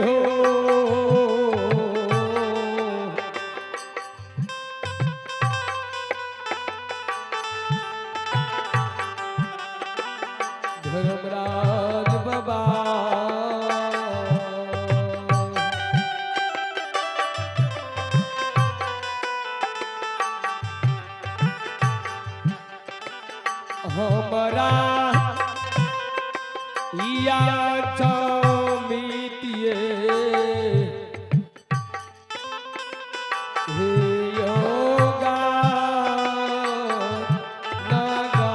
हो धर्मराज बाबा हमारा या चमितिए हे योगा नागा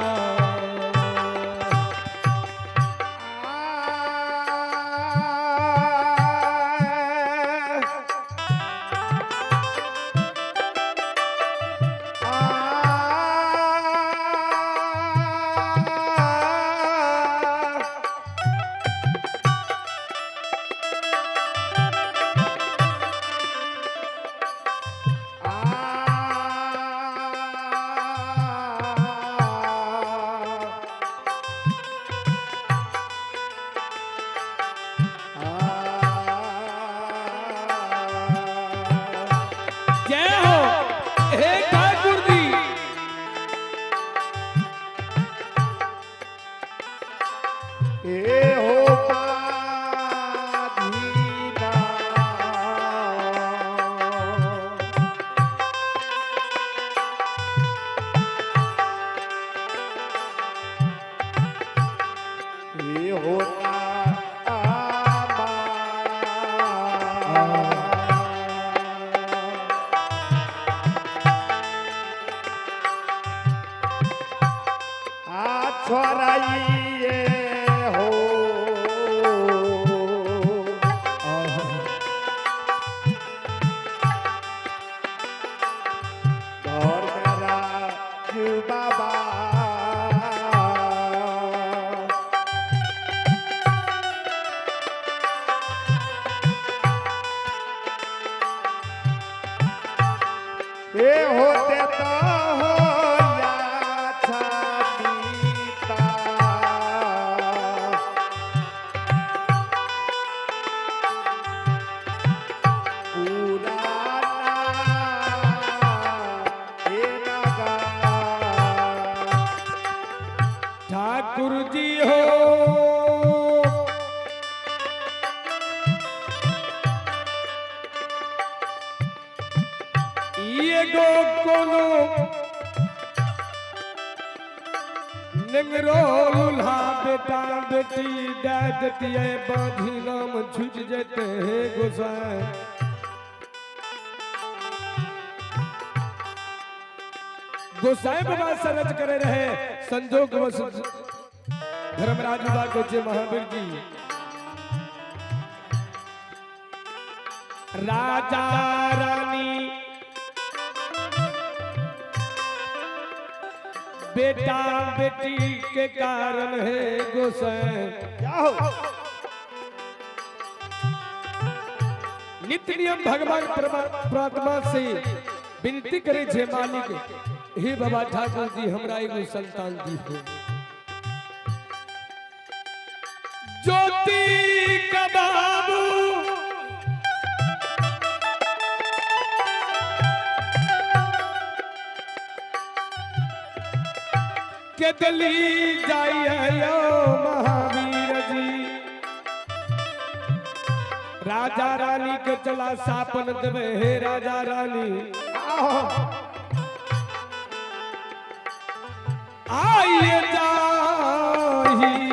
छोराइए हो धर्मराज बाबा ये होते तो हो ठाकुर जी हो ये गो कोनो निंगरो लूल्हा बेटा बेटी दे देती है बांधी नाम छूट जाते हैं गोसाई गोसाई बाबा सरज करे रहे संजोग धर्मराज बाबा को जे महावीर जी राजा रानी बेटा बेटी के कारण है गोसाई क्या हो नित्य नियम भगवान परमात्मा से विनती करे छे मालिक हे बाबा ठाकुर जी हमरा एगो संतान दी हो ज्योति का बाबू के दली जाइयो महावीर जी राजा रानी के चला सापन देवे हे राजा रानी आइए जाही